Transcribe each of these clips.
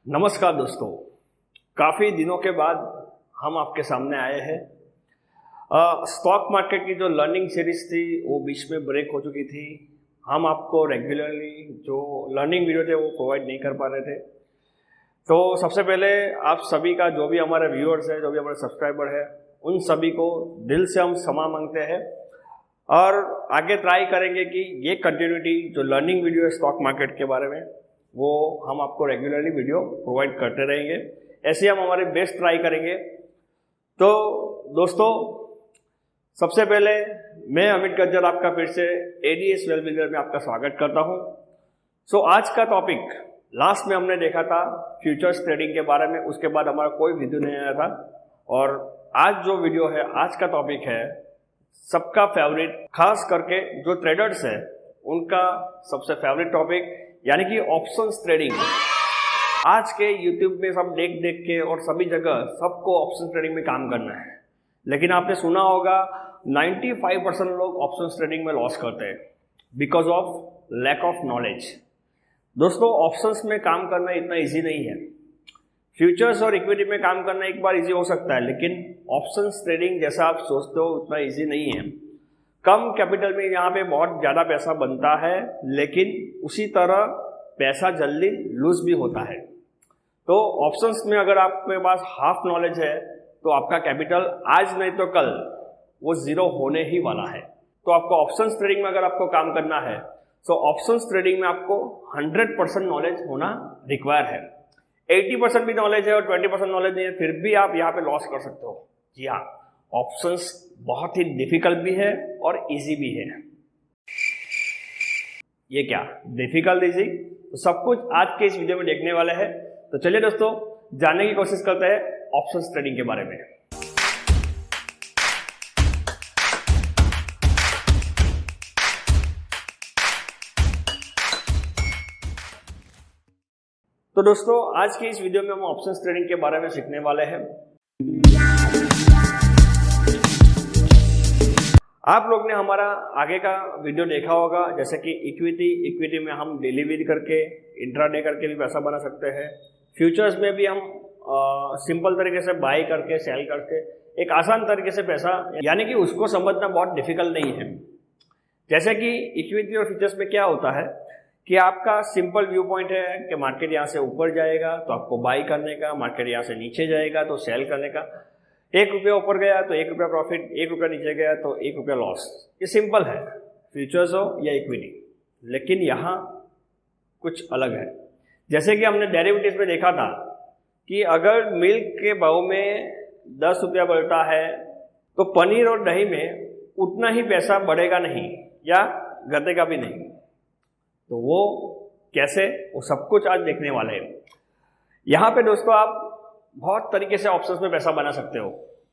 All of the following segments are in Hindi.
नमस्कार दोस्तों, काफ़ी दिनों के बाद हम आपके सामने आए हैं। स्टॉक मार्केट की जो लर्निंग सीरीज थी वो बीच में ब्रेक हो चुकी थी। हम आपको रेगुलरली जो लर्निंग वीडियो थे वो प्रोवाइड नहीं कर पा रहे थे। तो सबसे पहले आप सभी का, जो भी हमारे व्यूअर्स हैं, जो भी हमारे सब्सक्राइबर हैं, उन सभी को दिल से हम क्षमा मांगते हैं और आगे ट्राई करेंगे कि ये कंटिन्यूटी जो लर्निंग वीडियो है स्टॉक मार्केट के बारे में वो हम आपको रेगुलरली वीडियो प्रोवाइड करते रहेंगे। ऐसे हम हमारे बेस्ट ट्राई करेंगे। तो दोस्तों, सबसे पहले मैं अमित गज्जर आपका फिर से एडीएस वेल्थ बिल्डर में आपका स्वागत करता हूं। आज का टॉपिक लास्ट में हमने देखा था फ्यूचर्स ट्रेडिंग के बारे में, उसके बाद हमारा कोई वीडियो नहीं आया था। और आज जो वीडियो है, आज का टॉपिक है सबका फेवरेट, खास करके जो ट्रेडर्स है उनका सबसे फेवरेट टॉपिक, यानी कि ऑप्शंस ट्रेडिंग। आज के यूट्यूब में सब देख देख के और सभी जगह सबको ऑप्शंस ट्रेडिंग में काम करना है, लेकिन आपने सुना होगा 95% लोग ऑप्शंस ट्रेडिंग में लॉस करते हैं because of lack of knowledge. दोस्तों, ऑप्शंस में काम करना इतना इजी नहीं है। फ्यूचर्स और इक्विटी में काम करना एक बार इजी हो सकता है, लेकिन ऑप्शंस ट्रेडिंग जैसा आप सोचते हो उतना इजी नहीं है। कम कैपिटल में यहाँ पे बहुत ज़्यादा पैसा बनता है, लेकिन उसी तरह पैसा जल्दी लूज भी होता है। तो ऑप्शंस में अगर आपके पास हाफ नॉलेज है तो आपका कैपिटल आज नहीं तो कल वो जीरो होने ही वाला है। तो आपको ऑप्शंस ट्रेडिंग में अगर आपको काम करना है तो ऑप्शंस ट्रेडिंग में आपको 100% नॉलेज होना रिक्वायर है। 80% भी नॉलेज है और 20% नॉलेज नहीं है, फिर भी आप यहाँ पे लॉस कर सकते हो। जी हाँ, ऑप्शंस बहुत ही डिफिकल्ट भी है और इजी भी है। ये क्या डिफिकल्ट, इजी, तो सब कुछ आज के इस वीडियो में देखने वाले हैं। तो चलिए दोस्तों, जानने की कोशिश करते हैं ऑप्शंस ट्रेडिंग के बारे में। तो दोस्तों, आज की इस वीडियो में हम ऑप्शंस ट्रेडिंग के बारे में सीखने वाले हैं। आप लोग ने हमारा आगे का वीडियो देखा होगा, जैसे कि इक्विटी में हम डेली वेरी करके, इंट्राडे करके भी पैसा बना सकते हैं। फ्यूचर्स में भी हम सिंपल तरीके से बाय करके, सेल करके, एक आसान तरीके से पैसा, यानी कि उसको समझना बहुत डिफिकल्ट नहीं है। जैसे कि इक्विटी और फ्यूचर्स में क्या होता है कि आपका सिंपल व्यू पॉइंट है कि मार्केट यहाँ से ऊपर जाएगा तो आपको बाय करने का, मार्केट यहाँ से नीचे जाएगा तो सेल करने का। 1 रुपया ऊपर गया तो 1 रुपया प्रॉफिट, 1 रुपया नीचे गया तो 1 रुपया लॉस। ये सिंपल है, फ्यूचर्स हो या इक्विटी। लेकिन यहाँ कुछ अलग है। जैसे कि हमने डेरिवेटिव्स में देखा था कि अगर मिल्क के भाव में 10 रुपया बढ़ता है तो पनीर और दही में उतना ही पैसा बढ़ेगा नहीं या घटेगा भी नहीं। तो वो कैसे, वो सब कुछ आज देखने वाले हैं। यहाँ पे दोस्तों आप बहुत तरीके से ऑप्शंस में पैसा बना सकते हो।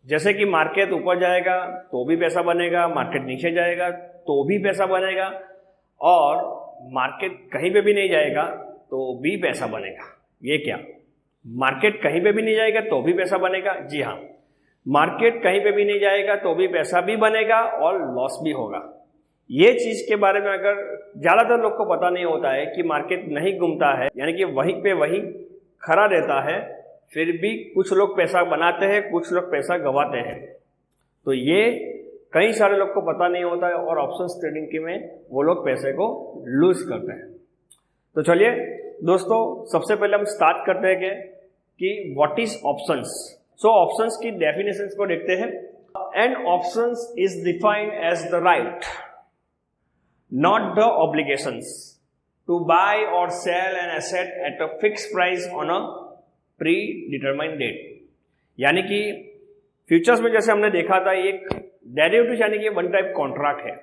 जैसे कि मार्केट ऊपर जाएगा तो भी पैसा बनेगा, मार्केट नीचे जाएगा तो भी पैसा बनेगा, और मार्केट कहीं पे भी नहीं जाएगा तो भी पैसा बनेगा। ये क्या, मार्केट कहीं पे भी नहीं जाएगा तो भी पैसा बनेगा? जी हाँ, मार्केट कहीं पे भी नहीं जाएगा तो भी पैसा भी बनेगा और लॉस भी होगा। ये चीज के बारे में अगर ज्यादातर लोग को पता नहीं होता है कि मार्केट नहीं घूमता है, यानी कि वहीं पे वहीं खड़ा रहता है, फिर भी कुछ लोग पैसा बनाते हैं, कुछ लोग पैसा गंवाते हैं। तो ये कई सारे लोग को पता नहीं होता है और ऑप्शंस ट्रेडिंग के में वो लोग पैसे को लूज करते हैं। तो चलिए दोस्तों, सबसे पहले हम स्टार्ट करते हैं कि व्हाट इज ऑप्शंस। ऑप्शंस की डेफिनेशंस को देखते हैं। An options is defined as the right, not the obligations, to buy or sell an asset at a fixed price on a predetermined date। यानी कि फ्यूचर्स में जैसे हमने देखा था, एक डेरिवेटिव यानी कि वन टाइप कॉन्ट्रैक्ट है।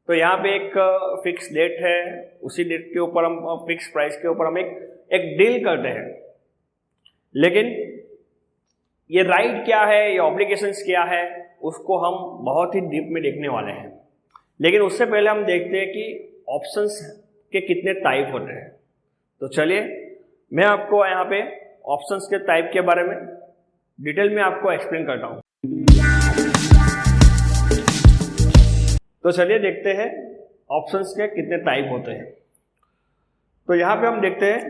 तो यहाँ पे एक फिक्स डेट है, उसी डेट के ऊपर हम फिक्स प्राइस के ऊपर हम एक डील करते हैं। लेकिन ये राइट क्या है, ये ऑब्लिगेशंस क्या है, उसको हम बहुत ही डीप में देखने वाले हैं। लेकिन उससे पहले हम देखते हैं कि ऑप्शंस के कितने टाइप होते हैं। तो चलिए मैं आपको यहाँ पे ऑप्शंस के टाइप के बारे में डिटेल में आपको एक्सप्लेन करता हूँ। तो चलिए देखते हैं ऑप्शंस के कितने टाइप होते हैं। तो यहाँ पे हम देखते हैं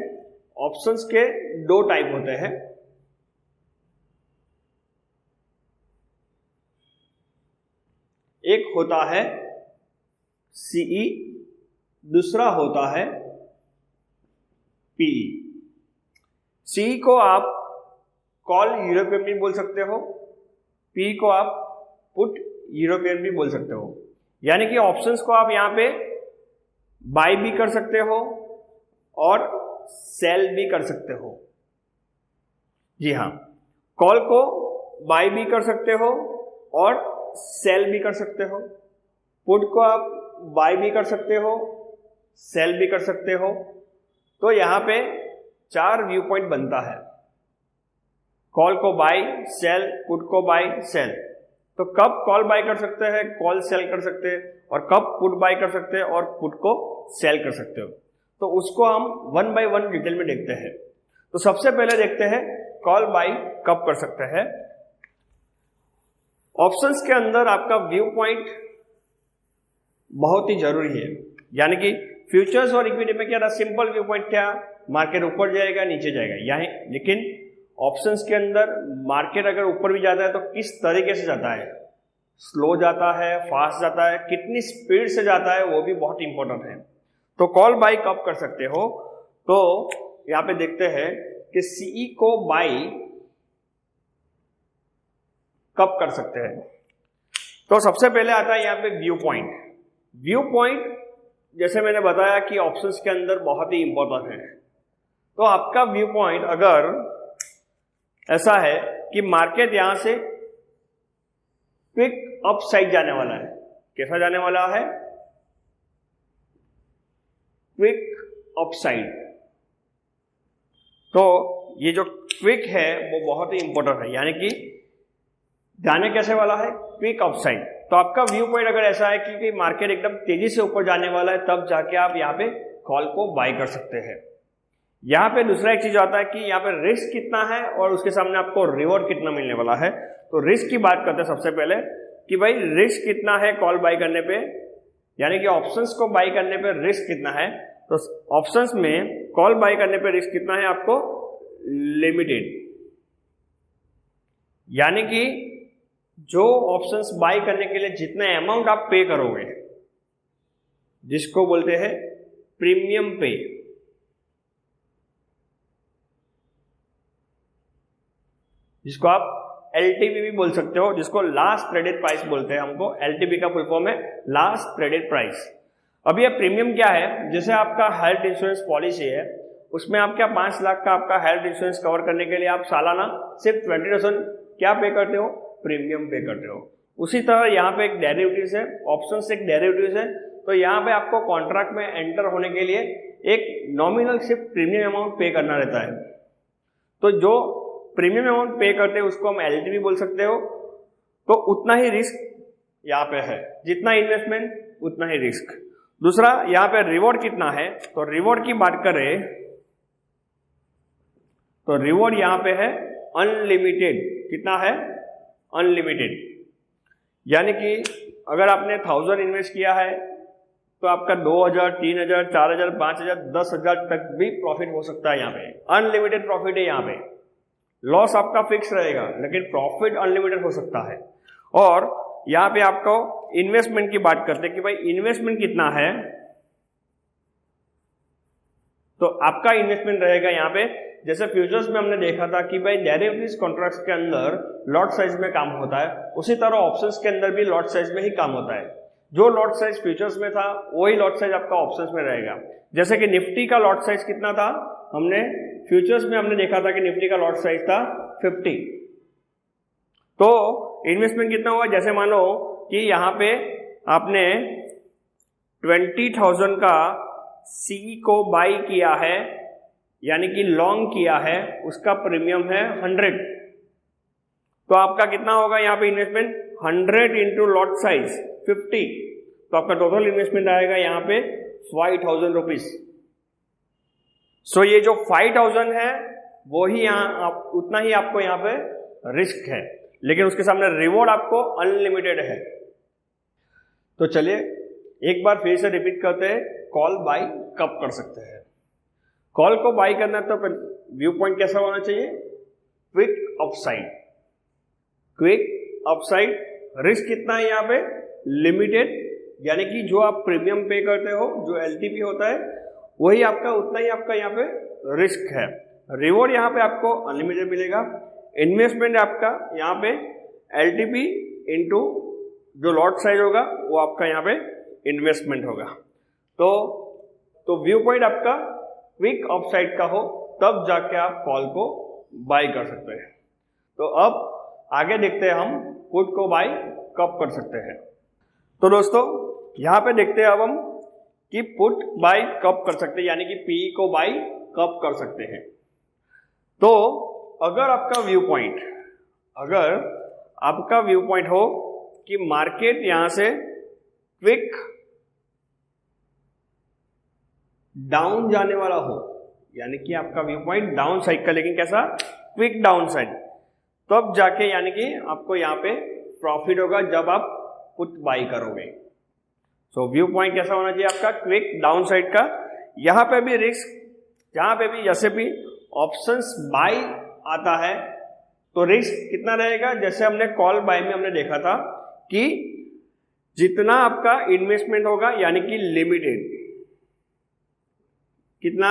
ऑप्शंस के दो टाइप होते हैं। एक होता है सीई, दूसरा होता है पीई। सीई को आप कॉल यूरोपियन भी बोल सकते हो, पीई को आप पुट यूरोपियन भी बोल सकते हो। यानी कि ऑप्शंस को आप यहां पे बाय भी कर सकते हो और सेल भी कर सकते हो। जी हाँ, कॉल को बाय भी कर सकते हो और सेल भी कर सकते हो। पुट को आप बाय भी कर सकते हो, सेल भी कर सकते हो। तो यहां पे 4 व्यू पॉइंट बनता है, कॉल को बाय, सेल, पुट को बाय, सेल। तो कब कॉल बाय कर सकते हैं, कॉल सेल कर सकते हैं, और कब पुट बाय कर सकते हैं और पुट को सेल कर सकते हो। तो उसको हम 1 बाय 1 डिटेल में देखते हैं। तो सबसे पहले देखते हैं कॉल बाय कब कर सकते हैं। ऑप्शंस के अंदर आपका व्यू पॉइंट बहुत ही जरूरी है। यानी कि फ्यूचर्स और इक्विटी में क्या था, सिंपल व्यू पॉइंट क्या, मार्केट ऊपर जाएगा नीचे जाएगा यही। लेकिन ऑप्शंस के अंदर मार्केट अगर ऊपर भी जाता है तो किस तरीके से जाता है, स्लो जाता है, फास्ट जाता है, कितनी स्पीड से जाता है, वो भी बहुत इंपॉर्टेंट है। तो कॉल बाय कब कर सकते हो, तो यहां पे देखते हैं कि सीई को बाय कब कर सकते हैं। तो सबसे पहले आता है यहां पे व्यू पॉइंट। व्यू पॉइंट जैसे मैंने बताया कि ऑप्शंस के अंदर बहुत ही इंपॉर्टेंट है। तो आपका व्यू पॉइंट अगर ऐसा है कि मार्केट यहां से क्विक अप साइड जाने वाला है, कैसा जाने वाला है, क्विक अप साइड। तो ये जो क्विक है वो बहुत ही इंपॉर्टेंट है, यानी कि जाने कैसे वाला है, क्विक अप साइड। तो आपका व्यू पॉइंट अगर ऐसा है कि मार्केट एकदम तेजी से ऊपर जाने वाला है, तब जाके आप यहाँ पे कॉल को बाय कर सकते हैं। यहाँ पे दूसरा एक चीज आता है कि यहाँ पे रिस्क कितना है और उसके सामने आपको रिवॉर्ड कितना मिलने वाला है। तो रिस्क की बात करते हैं सबसे पहले कि भाई रिस्क कितना है कॉल बाय करने पे, यानी कि ऑप्शंस को बाय करने पे रिस्क कितना है। तो ऑप्शंस में कॉल बाय करने पे रिस्क कितना है आपको, लिमिटेड। यानी कि जो ऑप्शंस बाय करने के लिए जितना अमाउंट आप पे करोगे, जिसको बोलते हैं प्रीमियम पे, जिसको आप एलटीपी भी बोल सकते हो, जिसको लास्ट ट्रेडेड प्राइस बोलते हैं। हमको एलटीपी का फुल फॉर्म है लास्ट ट्रेडेड प्राइस। अब ये प्रीमियम क्या है, जैसे आपका हेल्थ इंश्योरेंस पॉलिसी है, उसमें आप क्या 5 लाख का आपका हेल्थ इंश्योरेंस कवर करने के लिए आप सालाना सिर्फ 20% क्या पे करते हो, प्रीमियम पे करते हो। उसी तरह यहाँ पे एक डेरिवेटिव्स है, ऑप्शंस एक डेरिवेटिव्स है। तो यहाँ पे आपको कॉन्ट्रैक्ट में एंटर होने के लिए एक नॉमिनल सिर्फ प्रीमियम अमाउंट पे करना रहता है। तो जो प्रीमियम अमाउंट पे करते हैं उसको हम एलटीवी बोल सकते हो। तो उतना ही रिस्क यहाँ पे है, जितना इन्वेस्टमेंट उतना ही रिस्क। दूसरा यहाँ पे रिवॉर्ड कितना है, तो रिवॉर्ड की बात करें तो रिवॉर्ड यहाँ पे है अनलिमिटेड। कितना है, अनलिमिटेड। यानी कि अगर आपने 1000 इन्वेस्ट किया है तो आपका 2000, 3000, 4000, 5000, 10,000 तक भी प्रॉफिट हो सकता है। यहाँ पे अनलिमिटेड प्रॉफिट है। यहाँ पे लॉस आपका फिक्स रहेगा लेकिन प्रॉफिट अनलिमिटेड हो सकता है। और यहाँ पे आपको इन्वेस्टमेंट की बात करते हैं कि भाई इन्वेस्टमेंट कितना है, तो आपका इन्वेस्टमेंट रहेगा यहाँ पे, जैसे फ्यूचर्स में हमने देखा था कि भाई डेरिवेटिव्स कॉन्ट्रैक्ट्स के अंदर लॉट साइज में काम होता है, उसी तरह ऑप्शंस के अंदर भी लॉट साइज में ही काम होता है। जो लॉट साइज फ्यूचर्स में था वही लॉट साइज आपका ऑप्शंस में रहेगा। जैसे कि निफ्टी का लॉट साइज कितना था, हमने फ्यूचर्स में हमने देखा था कि निफ्टी का लॉट साइज था 50। तो इन्वेस्टमेंट कितना हुआ, जैसे मान लो कि यहां पे आपने 20,000 का सी को बाई किया है, यानी कि लॉन्ग किया है, उसका प्रीमियम है 100। तो आपका कितना होगा यहाँ पे इन्वेस्टमेंट, 100 इंटू लॉट साइज 50। तो आपका टोटल इन्वेस्टमेंट आएगा यहाँ पे 5,000 रुपीज। सो ये जो 5,000 है वो ही यहाँ उतना ही आपको यहाँ पे रिस्क है, लेकिन उसके सामने रिवॉर्ड आपको अनलिमिटेड है। तो चलिए एक बार फिर से रिपीट करते हैं, कॉल बाय कब कर सकते हैं। कॉल को बाई करना है तो व्यू पॉइंट कैसा होना चाहिए? Quick upside, quick upside. Risk कितना है यहाँ पे? लिमिटेड, यानी कि जो आप प्रीमियम पे करते हो, जो एलटीपी होता है वही आपका, उतना ही आपका यहाँ पे रिस्क है। रिवॉर्ड यहाँ पे आपको अनलिमिटेड मिलेगा। इन्वेस्टमेंट आपका यहाँ पे एलटीपी इंटू जो लॉट साइज होगा वो आपका यहाँ पे इन्वेस्टमेंट होगा। तो व्यू पॉइंट आपका क्विक अपसाइड का हो तब जाके आप कॉल को बाय कर सकते हैं। तो अब आगे देखते हैं हम पुट को बाय कब कर सकते हैं। तो दोस्तों यहाँ पे देखते हैं अब हम कि पुट बाय कब कर सकते हैं, यानी कि पीई को बाय कब कर सकते हैं। तो अगर आपका व्यू पॉइंट हो कि मार्केट यहां से क्विक डाउन जाने वाला हो, यानी कि आपका व्यू पॉइंट डाउन साइड का, लेकिन कैसा? क्विक डाउन साइड, तब जाके यानी कि आपको यहाँ पे प्रॉफिट होगा जब आप पुट बाई करोगे। सो व्यू पॉइंट कैसा होना चाहिए आपका? क्विक डाउन साइड का। यहां पे भी रिस्क, जहां पे भी जैसे भी ऑप्शंस बाई आता है तो रिस्क कितना रहेगा? जैसे हमने कॉल बाय में हमने देखा था कि जितना आपका इन्वेस्टमेंट होगा, यानी कि लिमिटेड, कितना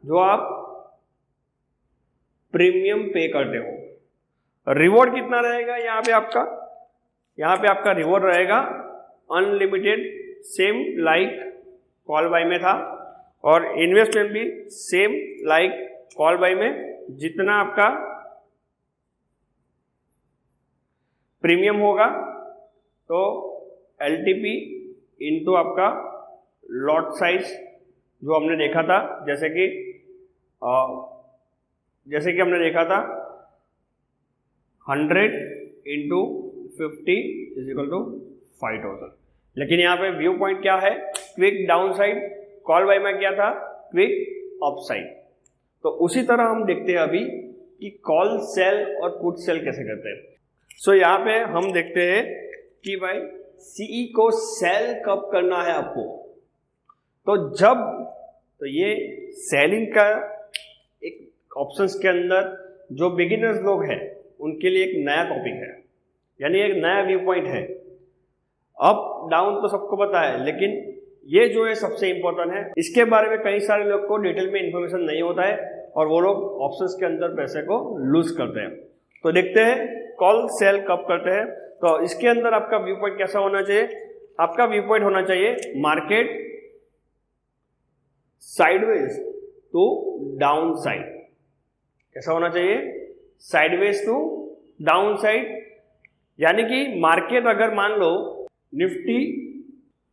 जो आप प्रीमियम पे करते हो। रिवॉर्ड कितना रहेगा यहाँ पे आपका रिवॉर्ड रहेगा unlimited, same like call buy में था, और इन्वेस्टमेंट भी सेम लाइक कॉल बाय में। जितना आपका प्रीमियम होगा तो एलटीपी इंटू आपका लॉट साइज जो हमने देखा था, जैसे कि हमने देखा था 100 इंटू 50 इज इक्वल टू 5000। लेकिन यहाँ पे व्यू पॉइंट क्या है? Quick down side. Call buy में क्या था? Quick up side. तो उसी तरह हम देखते हैं अभी कि कॉल सेल और पुट सेल कैसे करते हैं। सो यहाँ पे हम देखते हैं कि भाई सीई को सेल कब करना है आपको। तो ये सेलिंग का एक ऑप्शंस के अंदर जो बिगिनर्स लोग हैं उनके लिए एक नया टॉपिक है, यानी एक नया व्यू पॉइंट है। अप डाउन तो सबको पता है, लेकिन ये जो है सबसे इंपॉर्टेंट है। इसके बारे में कई सारे लोग को डिटेल में इंफॉर्मेशन नहीं होता है और वो लोग ऑप्शंस के अंदर पैसे को लूज करते हैं। तो देखते हैं कॉल सेल कब करते हैं। तो इसके अंदर आपका व्यू पॉइंट कैसा होना चाहिए? आपका व्यू पॉइंट होना चाहिए market sideways to down side. कैसा होना चाहिए? साइडवेज टू डाउन साइड, यानी कि मार्केट अगर मान लो निफ्टी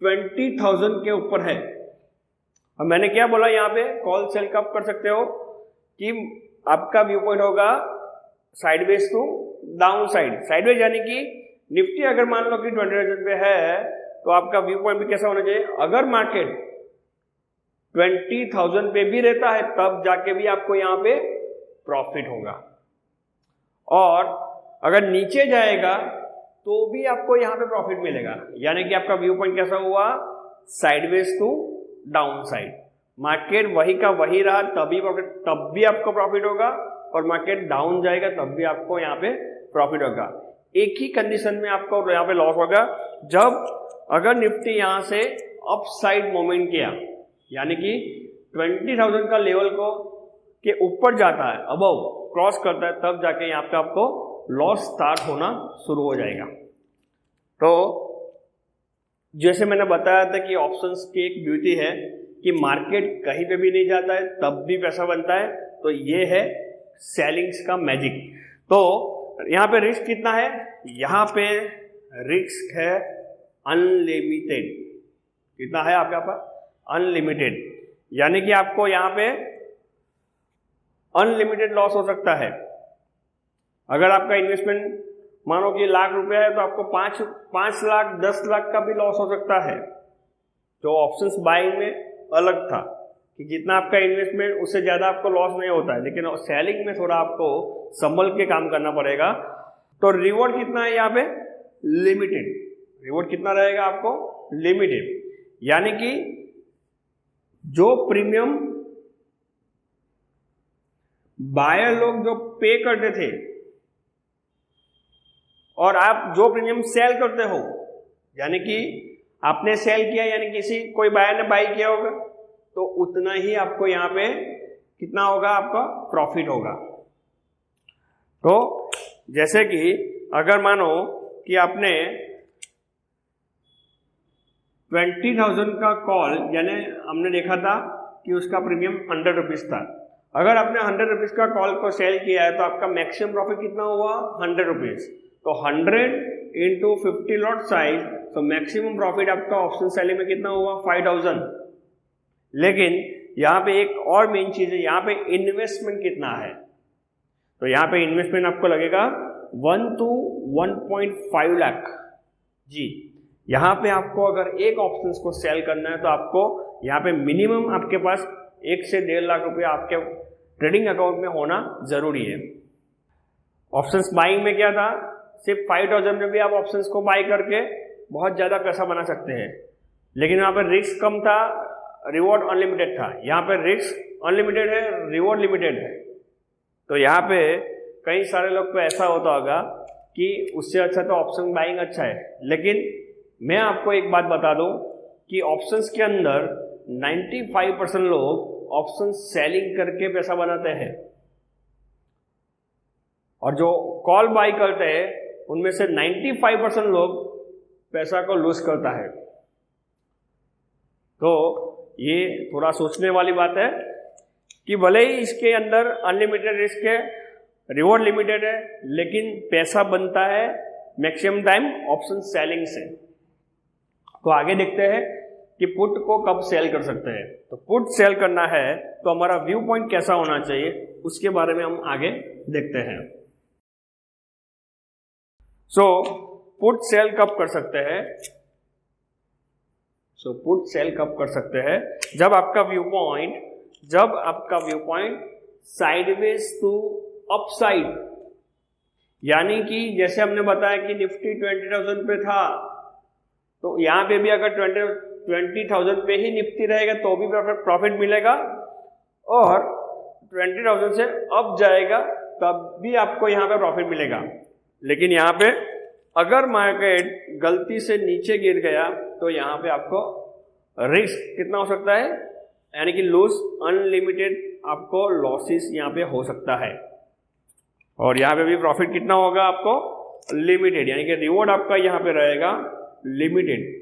20,000 के ऊपर है। अब मैंने क्या बोला यहाँ पे कॉल सेल कब कर सकते हो कि आपका व्यू पॉइंट होगा sideways to down side. Sideways यानी कि निफ्टी अगर मान लो कि 20,000 पे है तो आपका व्यू पॉइंट भी कैसा होना चाहिए? अगर मार्केट 20,000 पे भी रहता है तब जाके भी आपको यहाँ पे प्रॉफिट होगा, और अगर नीचे जाएगा तो भी आपको यहाँ पे प्रॉफिट मिलेगा। यानी कि आपका व्यू पॉइंट कैसा हुआ? Sideways to down side. Market वही का वही रहा तब भी आपको प्रॉफिट होगा, और मार्केट डाउन जाएगा तब भी आपको यहाँ पे प्रॉफिट होगा। एक ही कंडीशन में आपको यहाँ पे लॉस होगा, जब अगर निफ्टी यहाँ से अप साइड मूवमेंट किया, यानी कि 20,000 का लेवल को के ऊपर जाता है, अबव क्रॉस करता है, तब जाके यहाँ पे आपको लॉस स्टार्ट होना शुरू हो जाएगा। तो जैसे मैंने बताया था कि ऑप्शंस की एक ब्यूटी है कि मार्केट कहीं पे भी नहीं जाता है तब भी पैसा बनता है। तो ये है सेलिंग्स का मैजिक। तो यहाँ पे रिस्क कितना है? यहाँ पे रिस्क है अनलिमिटेड। कितना है आपके पास? अनलिमिटेड, यानी कि आपको यहाँ पे अनलिमिटेड लॉस हो सकता है। अगर आपका इन्वेस्टमेंट मानो कि ₹1,00,000 है तो आपको 5 लाख 10 लाख का भी लॉस हो सकता है। जो ऑप्शंस बाइंग में अलग था कि जितना आपका इन्वेस्टमेंट उससे ज्यादा आपको लॉस नहीं होता है, लेकिन सेलिंग में थोड़ा आपको संभल के काम करना पड़ेगा। तो रिवॉर्ड कितना है यहाँ पे? लिमिटेड। रिवॉर्ड कितना रहेगा आपको? लिमिटेड, यानी कि जो प्रीमियम बायर लोग जो पे करते थे और आप जो प्रीमियम सेल करते हो, यानी कि आपने सेल किया यानी किसी कोई बायर ने बाई किया होगा, तो उतना ही आपको यहां पे कितना होगा, आपका प्रॉफिट होगा। तो जैसे कि अगर मानो कि आपने 20,000 का कॉल, यानी हमने देखा था कि उसका प्रीमियम 100 रुपीज था। अगर आपने 100 रुपीज का कॉल को सेल किया है तो आपका मैक्सिमम प्रॉफिट कितना हुआ, 100 रुपीज। तो 100 इंटू 50 लॉट साइज, तो मैक्सिमम प्रॉफिट आपका ऑप्शन सेलिंग में कितना हुआ, 5,000। लेकिन यहाँ पे एक और मेन चीज है, यहाँ पे इन्वेस्टमेंट कितना है। तो यहाँ पे इन्वेस्टमेंट आपको लगेगा 1 to 1.5 लाख जी। यहाँ पे आपको अगर एक ऑप्शन को सेल करना है तो आपको यहाँ पे मिनिमम आपके पास 1 से 1.5 लाख रुपया आपके ट्रेडिंग अकाउंट में होना जरूरी है। ऑप्शंस बाइंग में क्या था, सिर्फ 5,000 में भी आप ऑप्शंस को बाई करके बहुत ज्यादा पैसा बना सकते हैं, लेकिन यहाँ पर रिस्क कम था, रिवॉर्ड अनलिमिटेड था। यहाँ पे रिस्क अनलिमिटेड है, रिवॉर्ड लिमिटेड है। तो यहाँ पे कई सारे लोग को ऐसा होता होगा कि उससे अच्छा तो ऑप्शन बाइंग अच्छा है, लेकिन मैं आपको एक बात बता दूं कि ऑप्शंस के अंदर 95% लोग ऑप्शन सेलिंग करके पैसा बनाते हैं, और जो कॉल बाई करते हैं उनमें से 95% लोग पैसा को लूज करता है। तो ये थोड़ा सोचने वाली बात है कि भले ही इसके अंदर अनलिमिटेड रिस्क है, रिवॉर्ड लिमिटेड है, लेकिन पैसा बनता है मैक्सिमम टाइम ऑप्शन सेलिंग से। तो आगे देखते हैं कि पुट को कब सेल कर सकते हैं। तो पुट सेल करना है तो हमारा व्यू पॉइंट कैसा होना चाहिए, उसके बारे में हम आगे देखते हैं। सो पुट सेल कब कर सकते हैं, पुट सेल कब कर सकते हैं, जब आपका view point sideways to upside, यानी कि जैसे हमने बताया कि निफ्टी 20,000 पे था, तो यहां पे भी अगर 20,000 पे ही निफ्टी रहेगा तो भी प्रॉफिट मिलेगा, और 20,000 से अप जाएगा तब भी आपको यहां पे प्रॉफिट मिलेगा। लेकिन यहां पे अगर मार्केट गलती से नीचे गिर गया तो यहां पे आपको रिस्क कितना हो सकता है, यानी कि लॉस अनलिमिटेड आपको लॉसेस यहां पे हो सकता है, और यहां पे भी प्रॉफिट कितना होगा आपको, लिमिटेड, यानी कि रिवॉर्ड आपका यहां पे रहेगा लिमिटेड।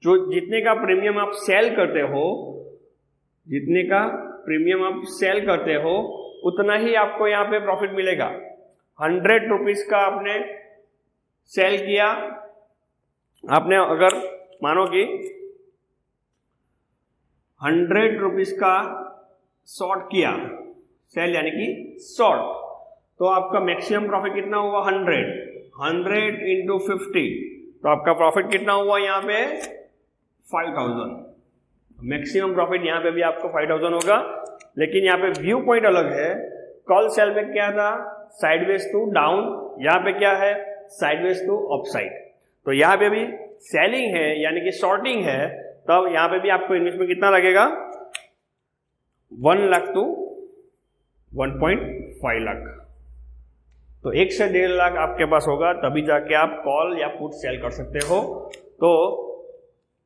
जो जितने का प्रीमियम आप सेल करते हो उतना ही आपको यहां पे प्रॉफिट मिलेगा। 100 रुपीज का आपने सेल किया, आपने अगर मानो कि 100 रुपीज का शॉर्ट किया, सेल यानी कि शॉर्ट, तो आपका मैक्सिमम प्रॉफिट कितना हुआ, 100 इंटू 50, तो आपका प्रॉफिट कितना हुआ यहाँ पे 5,000। मैक्सिमम प्रॉफिट यहाँ पे भी आपको 5,000 होगा। लेकिन यहाँ पे व्यू पॉइंट अलग है। कॉल सेल में क्या था, साइडवेज टू डाउन, यहाँ पे क्या है, साइडवेज टू अपसाइड। तो यहाँ पे भी सेलिंग है यानी कि शॉर्टिंग है, तब यहाँ पे भी आपको इन्वेस्टमेंट कितना लगेगा, 1 लाख टू 1.5 लाख। तो 1 से 1.5 लाख आपके पास होगा, तभी जाके आप कॉल या पुट सेल कर सकते हो। तो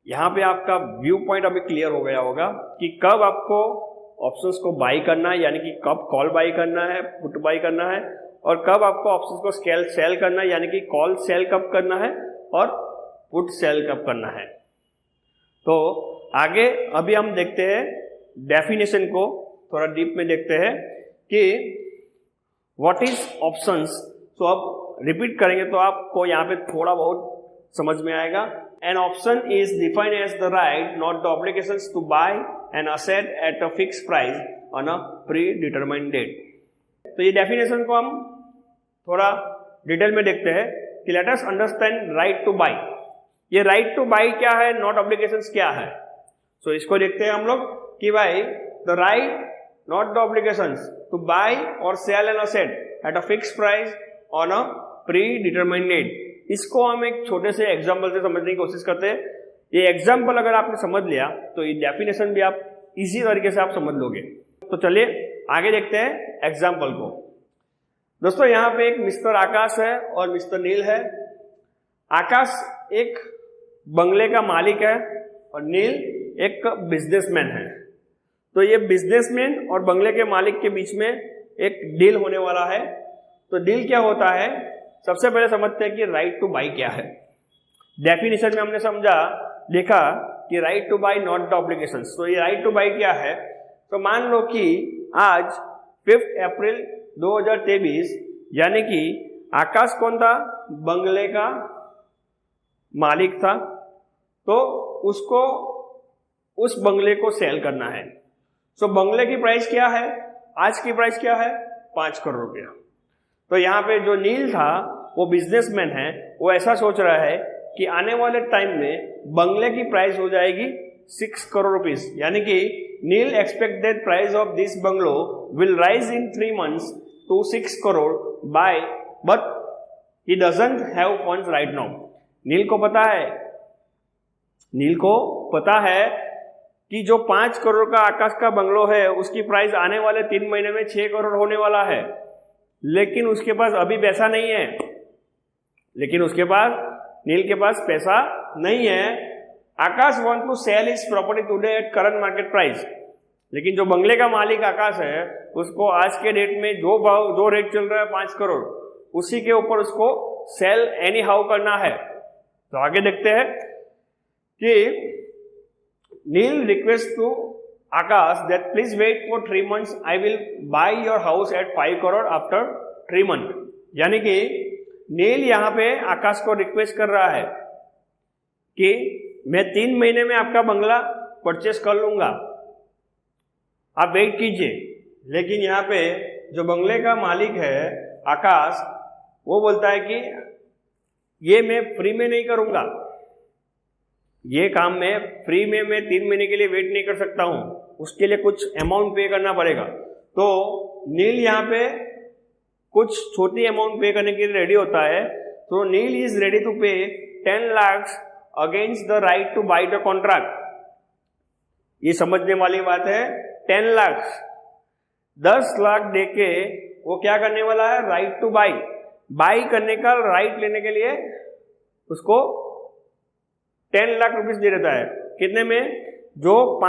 यहाँ पे आपका व्यू पॉइंट अभी क्लियर हो गया होगा कि कब आपको ऑप्शंस को बाई करना है, यानी कि कब कॉल बाई करना है, पुट बाई करना है, और कब आपको ऑप्शंस को सेल करना है, यानी कि कॉल सेल कब करना है और पुट सेल कब करना है। तो आगे अभी हम देखते हैं डेफिनेशन को, थोड़ा डीप में देखते हैं कि व्हाट इज ऑप्शंस। तो अब रिपीट करेंगे तो आपको यहाँ पे थोड़ा बहुत समझ में आएगा। An option is defined as the right not the obligations to buy an asset at a fix price on a pre determined date. तो ये डेफिनेशन को हम थोड़ा डिटेल में देखते हैं कि let us understand right to buy. ये राइट टू बाय क्या है, नॉट ऑब्लिगेशंस क्या है। सो इसको देखते हैं हम लोग कि भाई the right not the obligations to buy और sell an asset at a fix price on a pre determined date. इसको हम एक छोटे से एग्जाम्पल से समझने की कोशिश करते हैं। ये एग्जाम्पल अगर आपने समझ लिया तो ये डेफिनेशन भी आप इजी तरीके से आप समझ लोगे। तो चलिए आगे देखते हैं एग्जाम्पल को। दोस्तों यहाँ पे एक मिस्टर आकाश है और मिस्टर नील है। आकाश एक बंगले का मालिक है और नील एक बिजनेसमैन है। तो ये बिजनेसमैन और बंगले के मालिक के बीच में एक डील होने वाला है। तो डील क्या होता है, सबसे पहले समझते हैं कि राइट टू बाई क्या है। डेफिनेशन में हमने देखा कि right to buy not the obligation. तो ये राइट टू बाई क्या है, तो मान लो कि आज 5 अप्रैल 2023 यानी कि आकाश कौन था, बंगले का मालिक था, तो उसको उस बंगले को सेल करना है। सो बंगले की प्राइस क्या है, आज की प्राइस क्या है, 5 करोड़ रुपया। तो यहाँ पे जो नील था वो बिजनेसमैन है, वो ऐसा सोच रहा है कि आने वाले टाइम में बंगले की प्राइस हो जाएगी 6 करोड़ रुपीस, यानी कि Neel expect that price of this bungalow will rise in 3 months to 6 crore by, but he doesn't have funds right now. Neel को पता है कि जो 5 करोड़ का आकाश का बंगलो है उसकी प्राइस आने वाले 3 महीने में 6 करोड़ होने वाला है, लेकिन उसके पास अभी पैसा नहीं है। नील के पास पैसा नहीं है। Akash want to sell his property today at current market price, लेकिन जो बंगले का मालिक आकाश है उसको आज के डेट में जो रेट चल रहा है 5 करोड़, उसी के ऊपर उसको सेल एनी हाउ करना है। तो आगे देखते हैं कि Neel request to Akash that please wait for 3 months, I will buy your house at 5 crore after 3 months। यानी कि नील यहां पे आकाश को रिक्वेस्ट कर रहा है कि मैं 3 महीने में आपका बंगला परचेस कर लूंगा, आप वेट कीजिए। लेकिन यहाँ पे जो बंगले का मालिक है आकाश, वो बोलता है कि ये मैं फ्री में नहीं करूंगा, ये काम मैं फ्री में मैं 3 महीने के लिए वेट नहीं कर सकता हूं, उसके लिए कुछ अमाउंट पे करना पड़ेगा। तो नील यहाँ पे कुछ छोटी अमाउंट पे करने के लिए रेडी होता है। तो नील इज रेडी टू पे 10 lakhs against the right to by the contract. ये समझने वाली बात है। 10 लाख 10 लाख देके वो क्या करने वाला है, राइट टू बाई करने का राइट लेने के लिए उसको 10 लाख रुपीस दे देता है। कितने में, जो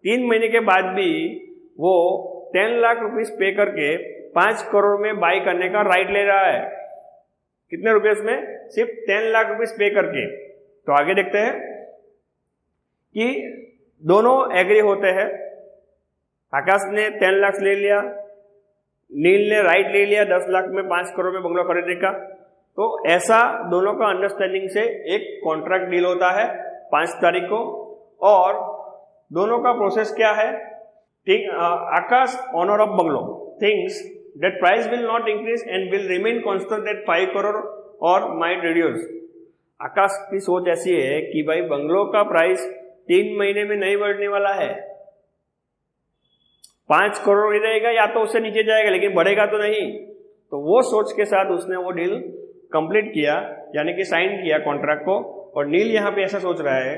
3 महीने के बाद भी वो 10 लाख रुपीस पे करके 5 करोड़ में बाई करने का राइट ले रहा है। कितने रुपए उसमें, सिर्फ 10 लाख रुपीस पे करके। तो आगे देखते हैं कि दोनों एग्री होते हैं। आकाश ने 10 लाख ले लिया, नील ने राइट ले लिया 10 लाख में 5 करोड़ में बंगला खरीदने का। तो ऐसा दोनों का अंडरस्टैंडिंग से एक कॉन्ट्रैक्ट डील होता है 5 तारीख को। और दोनों का प्रोसेस क्या है, Akash owner of bungalow thinks that price will not increase and will remain constant at 5 crore और माइट रिड्यूस। आकाश की सोच ऐसी है कि भाई बंगलो का प्राइस 3 महीने में नहीं बढ़ने वाला है, 5 करोड़ ही रहेगा या तो उससे नीचे जाएगा, लेकिन बढ़ेगा तो नहीं। तो वो सोच के साथ उसने वो डील कंप्लीट किया, यानी कि साइन किया कॉन्ट्रैक्ट को। और नील यहाँ पे ऐसा सोच रहा है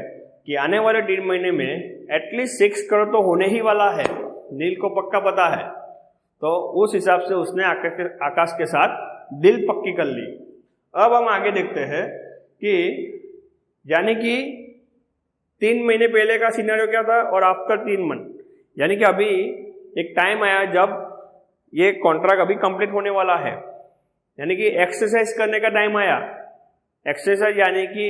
कि आने वाले 3 महीने में एटलीस्ट 6 करोड़ तो होने ही वाला है, नील को पक्का पता है। तो उस हिसाब से उसने आकाश के साथ डील पक्की कर ली। अब हम आगे देखते हैं कि यानी कि 3 महीने पहले का सिनेरियो क्या था और आफ्टर 3 मंथ, यानी कि अभी एक टाइम आया जब ये कॉन्ट्रैक्ट अभी कंप्लीट होने वाला है, यानी कि एक्सरसाइज करने का टाइम आया। एक्सरसाइज यानी कि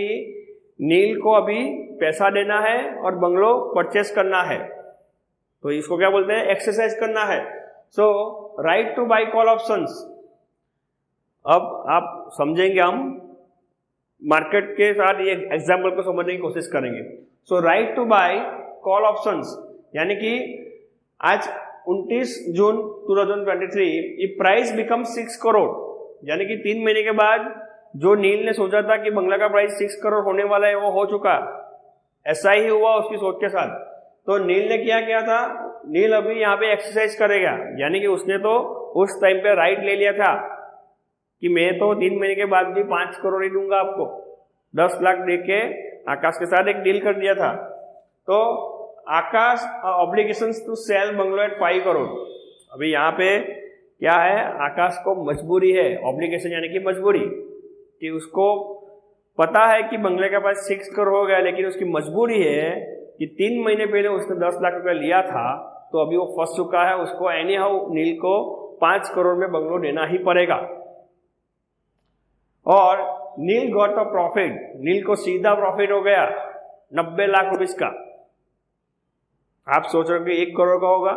नील को अभी पैसा देना है और बंगलो परचेस करना है, तो इसको क्या बोलते हैं, एक्सरसाइज करना है। So right to buy call options. अब आप समझेंगे, हम मार्केट के साथ ये एग्जाम्पल को समझने की कोशिश करेंगे। So right to buy call options, यानी कि आज 29 जून 2023 इफ प्राइस बिकम 6 करोड़, यानी कि 3 महीने के बाद जो नील ने सोचा था कि बंगला का प्राइस 6 करोड़ होने वाला है वो हो चुका। ऐसा ही हुआ उसकी सोच के साथ। तो नील ने क्या किया था, नील अभी यहाँ पे एक्सरसाइज करेगा, यानी कि उसने तो उस टाइम पे राइट ले लिया था कि मैं तो 3 महीने के बाद भी 5 करोड़ ही दूंगा आपको, 10 लाख देके आकाश के साथ एक डील कर दिया था। तो Akash obligations to sell bungalow at 5 crore. अभी यहाँ पे क्या है, आकाश को मजबूरी है, ऑब्लिगेशन यानी कि मजबूरी, कि उसको पता है कि बंगले के पास 6 करोड़ हो गया, लेकिन उसकी मजबूरी है कि 3 महीने पहले उसने 10 लाख रुपया लिया था, तो अभी वो फंस चुका है, उसको एनी हाउ नील को 5 करोड़ में बंगलो देना ही पड़ेगा। और नील गॉट अ प्रॉफिट, नील को सीधा प्रॉफिट हो गया 90 लाख रुपीस का। आप सोच रहे हो कि 1 करोड़ का होगा,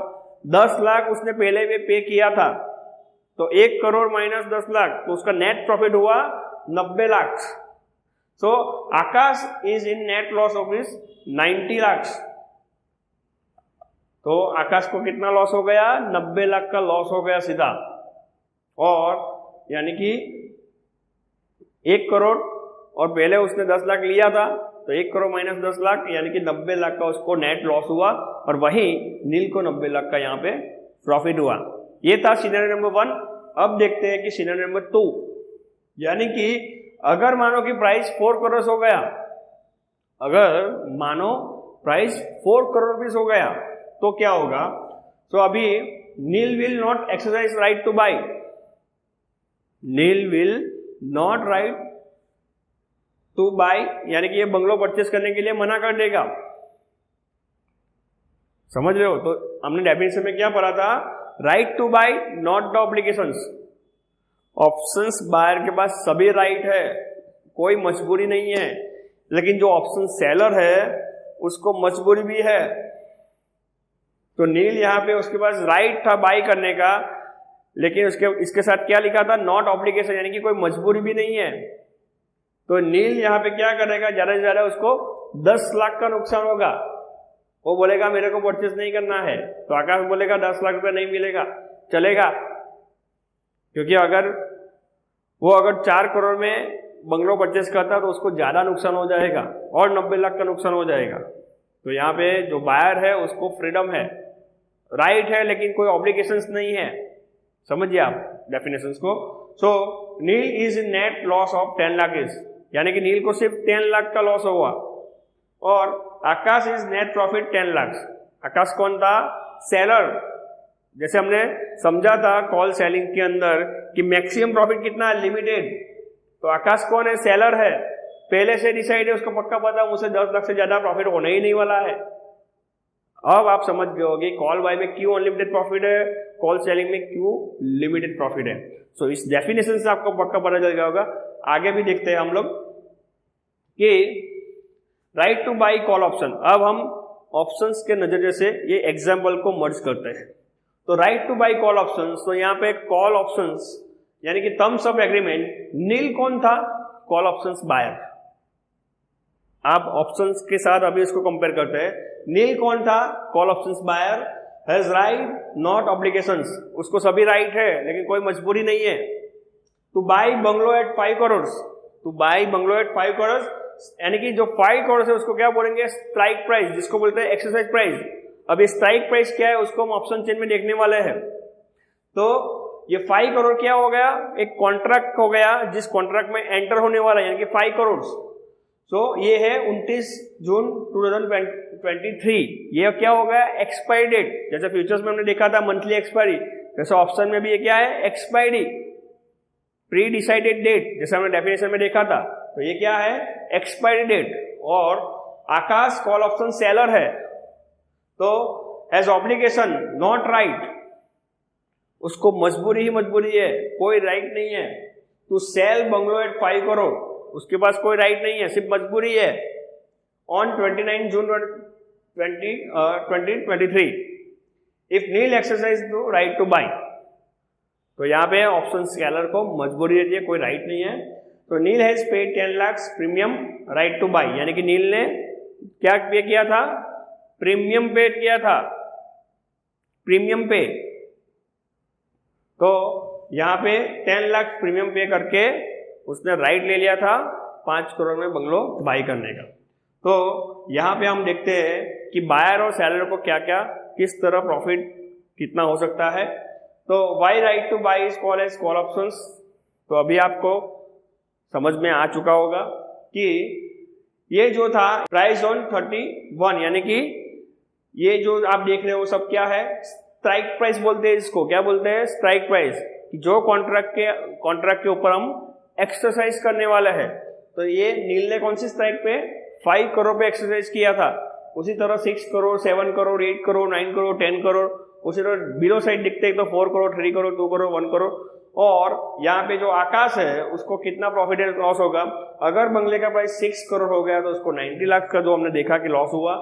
10 लाख उसने पहले भी पे किया था, तो 1 करोड़ माइनस 10 लाख, तो उसका नेट प्रॉफिट हुआ 90 lakh. So Akash is in net loss of is 90 lakh. तो आकाश को कितना लॉस हो गया, 90 लाख का लॉस हो गया सीधा। और यानी कि 1 करोड़ और पहले उसने 10 लाख लिया था, तो 1 करोड़ माइनस 10 लाख यानी कि 90 लाख का उसको नेट लॉस हुआ, और वहीं नील को 90 लाख का यहाँ पे प्रॉफिट हुआ। ये था सिनेरियो नंबर 1। अब देखते हैं कि सिनेरियो नंबर 2, यानी कि अगर मानो कि प्राइस 4 करोड़ हो गया, अगर मानो प्राइस 4 करोड़ रुपीस हो गया, तो क्या होगा। तो अभी Neel will not exercise right to buy, Neel will not right to buy, यानी कि ये बंगलो परचेस करने के लिए मना कर देगा। समझ रहे हो। तो हमने डेफिनेशन में क्या पढ़ा था, right to buy not the obligations. Options buyer के पास सभी राइट है, कोई मजबूरी नहीं है, लेकिन जो ऑप्शन सेलर है उसको मजबूरी भी है। तो नील यहां पे उसके पास राइट था बाई करने का, लेकिन इसके साथ क्या लिखा था, नॉट ऑब्लिगेशन, यानी कि कोई मजबूरी भी नहीं है। तो नील यहां पे क्या करेगा, ज्यादा से ज्यादा उसको 10 लाख का नुकसान होगा। वो बोलेगा मेरे को परचेस नहीं करना है, तो आकाश बोलेगा 10 लाख रुपए नहीं मिलेगा, चलेगा। क्योंकि अगर 4 करोड़ में बंगलो परचेस करता तो उसको ज्यादा नुकसान हो जाएगा और 90 लाख का नुकसान हो जाएगा। तो यहाँ पे जो बायर है उसको फ्रीडम है, राइट है, लेकिन कोई ऑब्लिगेशंस नहीं है। समझिए आप डेफिनेशंस को। So Neel is in net loss of 10 lakh is, यानी कि नील को सिर्फ 10 लाख का लॉस हुआ, और आकाश इज नेट प्रॉफिट 10 लाख। आकाश कौन था, सेलर। जैसे हमने समझा था कॉल सेलिंग के अंदर कि मैक्सिमम प्रॉफिट कितना है, लिमिटेड। तो आकाश कौन है, सेलर है, पहले से डिसाइड है, उसको पक्का पता मुझे 10 लाख से ज्यादा प्रॉफिट होने ही नहीं वाला है। अब आप समझ गए होगे कॉल बाय में क्यों अनलिमिटेड प्रॉफिट है, कॉल सेलिंग में क्यों लिमिटेड प्रॉफिट है। सो इस डेफिनेशन से आपको पक्का पता चल गया होगा। आगे भी देखते हैं हम लोग कि right to buy call option. अब हम ऑप्शंस के नजरिए से ये एग्जाम्पल को मर्ज करते हैं। तो right to buy call options, तो यहाँ पे कॉल ऑप्शंस यानी कि थम्स अप एग्रीमेंट, नील कौन था, कॉल ऑप्शंस बायर। आप ऑप्शंस के साथ अभी इसको कंपेयर करते हैं। नील कौन था, call options buyer, has right not obligations, उसको सभी राइट है लेकिन कोई मजबूरी नहीं है। To buy bungalow at 5 crore, to buy bungalow at 5 crore, यानी कि जो 5 करोड़ है उसको क्या बोलेंगे, स्ट्राइक प्राइस, जिसको बोलते हैं एक्सरसाइज प्राइस। अब ये स्ट्राइक प्राइस क्या है उसको हम ऑप्शन चेन में देखने वाले हैं। तो ये 5 करोड़ क्या हो गया, एक कॉन्ट्रैक्ट हो गया जिस कॉन्ट्रैक्ट में एंटर होने वाला है, यानी कि 5 करोड़। सो ये है 29 जून 2023। ये क्या हो गया, एक्सपायरी डेट। जैसे फ्यूचर्स में हमने देखा था मंथली एक्सपायरी, वैसे ऑप्शन में भी ये क्या है, एक्सपायरी, प्री डिसाइडेड डेट, जैसे हमने डेफिनेशन में देखा था। तो ये क्या है, एक्सपायरी डेट। और आकाश कॉल ऑप्शन सेलर है, तो एज ऑब्लिगेशन नॉट राइट, उसको मजबूरी ही मजबूरी है, कोई राइट नहीं है to sell bungalow at 5 crore, उसके पास कोई राइट नहीं है, सिर्फ मजबूरी है। On 29 June 2023 if Neel exercise to right to buy, तो यहाँ पे ऑप्शन सेलर को मजबूरी रहती है, कोई राइट नहीं है। तो Neel has paid 10 lakh premium right to buy, यानी कि नील ने क्या पे किया था, प्रीमियम पे किया था, प्रीमियम पे। तो यहाँ पे 10 लाख प्रीमियम पे करके उसने राइट ले लिया था 5 करोड़ में बंगलो बाई करने का। तो यहाँ पे हम देखते हैं कि बायर और सेलर को क्या क्या किस तरह प्रॉफिट कितना हो सकता है। तो why right to buy is called as call options. तो अभी आपको समझ में आ चुका होगा कि ये जो था प्राइस ऑन 31, यानी कि ये जो आप देख रहे हो सब क्या है, स्ट्राइक प्राइस बोलते हैं इसको। क्या बोलते हैं? Strike price. जो कॉन्ट्रैक्ट के ऊपर हम एक्सरसाइज करने वाला है। तो ये नील ने कौन सी स्ट्राइक पे 5 करोड़ पे एक्सरसाइज किया था। उसी तरह 6 करोड़, 7 करोड़, 8 करोड़, 9 करोड़, 10 करोड़, उसी तरह बिलो साइड दिखते हैं तो 4 करोड़, 3 करोड़, 2 करोड़, 1 करोड़। और यहाँ पे जो आकाश है उसको कितना प्रॉफिट एंड लॉस होगा। अगर बंगले का प्राइस 6 करोड़ हो गया तो उसको 90 लाख का जो हमने देखा कि लॉस हुआ,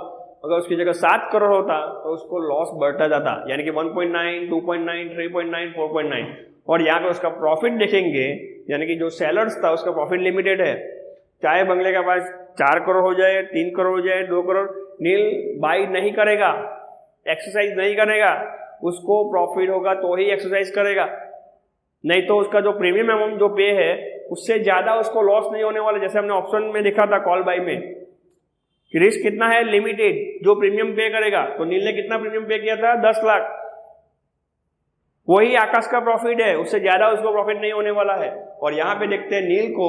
अगर उसकी जगह 7 करोड़ होता तो उसको लॉस बढ़ता जाता, यानी कि 1.9, 2.9, 3.9, 4.9। और यहाँ पे उसका प्रॉफिट देखेंगे, यानी कि जो सेलर्स था उसका प्रॉफिट लिमिटेड है। चाहे बंगले का प्राइस 4 करोड़ हो जाए, 3 करोड़ हो जाए, 2 करोड़, नील बाई नहीं करेगा, एक्सरसाइज नहीं करेगा। उसको प्रॉफिट होगा तो ही एक्सरसाइज करेगा, नहीं तो उसका जो प्रीमियम अमाउंट जो पे है उससे ज्यादा उसको लॉस नहीं होने वाला। जैसे हमने ऑप्शन में देखा था कॉल बाई में, रिस्क कितना है? लिमिटेड। जो प्रीमियम पे करेगा, तो नील ने कितना प्रीमियम पे किया था? 10 लाख। वही आकाश का प्रॉफिट है, उससे ज्यादा उसको प्रॉफिट नहीं होने वाला है। और यहाँ पे देखते हैं नील को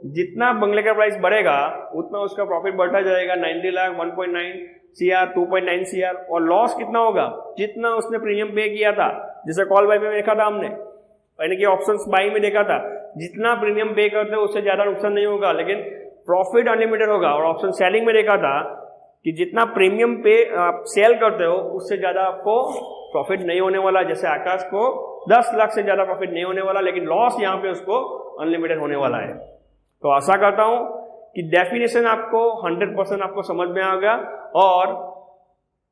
जितना बंगले का प्राइस बढ़ेगा उतना उसका प्रॉफिट बढ़ता जाएगा। 90 लाख, 1.9 CR, 2.9 CR। और लॉस कितना होगा? जितना उसने प्रीमियम पे किया था। जैसे कॉल बाई में देखा था हमने, यानी कि ऑप्शंस बाई में देखा था, जितना प्रीमियम पे करते हो उससे ज्यादा नुकसान नहीं होगा, लेकिन प्रॉफिट अनलिमिटेड होगा। और ऑप्शन सेलिंग में देखा था कि जितना प्रीमियम पे आप सेल करते हो उससे ज्यादा आपको प्रॉफिट नहीं होने वाला। जैसे आकाश को 10 लाख से ज्यादा प्रॉफिट नहीं होने वाला, लेकिन लॉस यहाँ पे उसको अनलिमिटेड होने वाला है। तो आशा करता हूं कि डेफिनेशन आपको 100% आपको समझ में आएगा और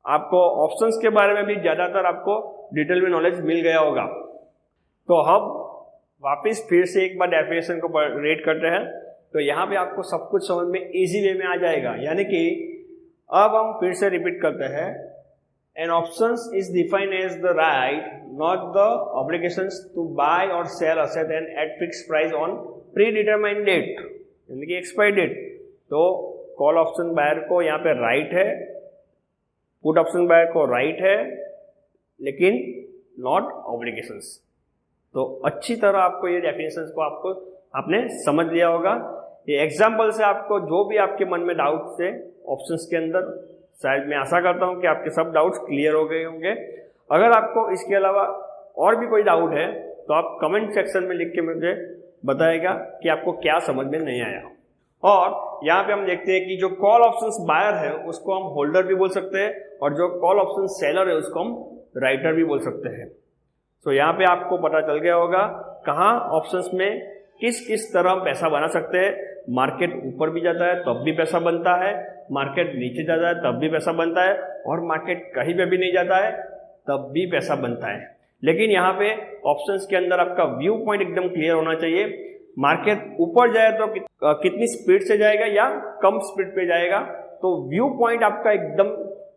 आपको ऑप्शंस के बारे में भी ज्यादातर आपको डिटेल में नॉलेज मिल गया होगा। तो हम वापस फिर से एक बार डेफिनेशन को रेट करते हैं, तो यहाँ पे आपको सब कुछ समझ में इजी वे में आ जाएगा। यानी कि अब हम फिर से रिपीट करते हैं, an options is defined as the right not the obligations to buy और sell asset and at fix price on pre determined date, यानी कि एक्सपायर डेट। तो कॉल ऑप्शन बायर को यहाँ पे राइट है, पुट ऑप्शन बायर को राइट है, लेकिन नॉट ऑब्लिगेशंस। तो अच्छी तरह आपको ये डेफिनेशंस को आपने समझ लिया होगा। ये एग्जाम्पल से आपको जो भी आपके मन में डाउट्स थे ऑप्शंस के अंदर, शायद मैं आशा करता हूं कि आपके सब डाउट्स क्लियर हो गए होंगे। अगर आपको इसके अलावा और भी कोई डाउट है तो आप कमेंट सेक्शन में लिख के मुझे बताएगा कि आपको क्या समझ में नहीं आया। और यहाँ पे हम देखते हैं कि जो कॉल ऑप्शंस बायर है उसको हम होल्डर भी बोल सकते हैं, और जो कॉल ऑप्शन सेलर है उसको हम राइटर भी बोल सकते हैं। तो यहाँ पे आपको पता चल गया होगा कहाँ ऑप्शंस में किस किस तरह हम पैसा बना सकते हैं। मार्केट ऊपर भी जाता है तब भी पैसा बनता है, मार्केट नीचे जाता है तब भी पैसा बनता है, और मार्केट कहीं पे भी नहीं जाता है तब भी पैसा बनता है। लेकिन यहाँ पे ऑप्शंस के अंदर आपका व्यू पॉइंट एकदम क्लियर होना चाहिए। मार्केट ऊपर जाए तो कितनी स्पीड से जाएगा या कम स्पीड पे जाएगा, तो व्यू पॉइंट आपका एकदम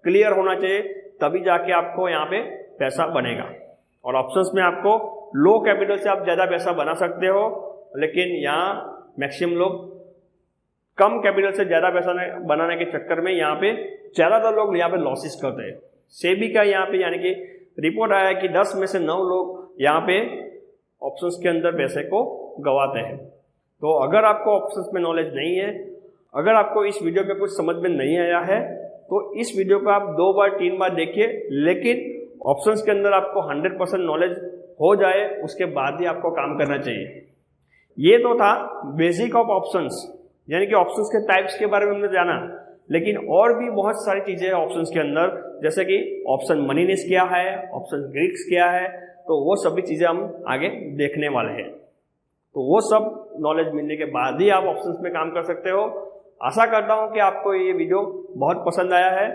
क्लियर होना चाहिए, तभी जाके आपको यहाँ पे पैसा बनेगा। और ऑप्शंस में आपको लो कैपिटल से आप ज्यादा पैसा बना सकते हो, लेकिन यहाँ मैक्सिमम लोग कम कैपिटल से ज्यादा पैसा बनाने के चक्कर में यहाँ पे ज्यादातर लोग यहाँ पे लॉसेस करते हैं। सेबी का यहाँ पे यानी कि रिपोर्ट आया कि 10 में से 9 लोग यहाँ पे ऑप्शंस के अंदर पैसे को गवाते हैं। तो अगर आपको ऑप्शंस में नॉलेज नहीं है, अगर आपको इस वीडियो पे कुछ समझ में नहीं आया है, तो इस वीडियो को आप 2 बार 3 बार देखिए, लेकिन ऑप्शंस के अंदर आपको 100% नॉलेज हो जाए उसके बाद ही आपको काम करना चाहिए। ये तो था बेसिक ऑफ ऑप्शंस, यानी कि ऑप्शंस के टाइप्स के बारे में हमने जाना, लेकिन और भी बहुत सारी चीजें हैं ऑप्शंस के अंदर, जैसे कि ऑप्शन मनीनेस क्या है, ऑप्शन ग्रीक्स क्या है, तो वो सभी चीजें हम आगे देखने वाले हैं। तो वो सब नॉलेज मिलने के बाद ही आप ऑप्शंस में काम कर सकते हो। आशा करता हूं कि आपको ये वीडियो बहुत पसंद आया है,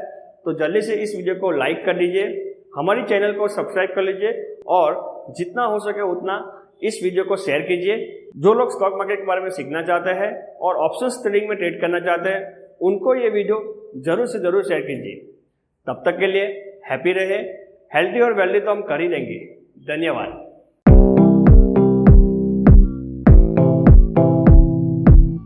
तो जल्दी से इस वीडियो को लाइक कर दीजिए, हमारी चैनल को सब्सक्राइब कर लीजिए, और जितना हो सके उतना इस वीडियो को शेयर कीजिए। जो लोग स्टॉक मार्केट के बारे में सीखना चाहते हैं और ऑप्शंस ट्रेडिंग में ट्रेड करना चाहते हैं, उनको ये वीडियो जरूर से जरूर शेयर कीजिए। तब तक के लिए हैप्पी रहे, हेल्थी और वेल्दी तो हम कर ही देंगे। धन्यवाद।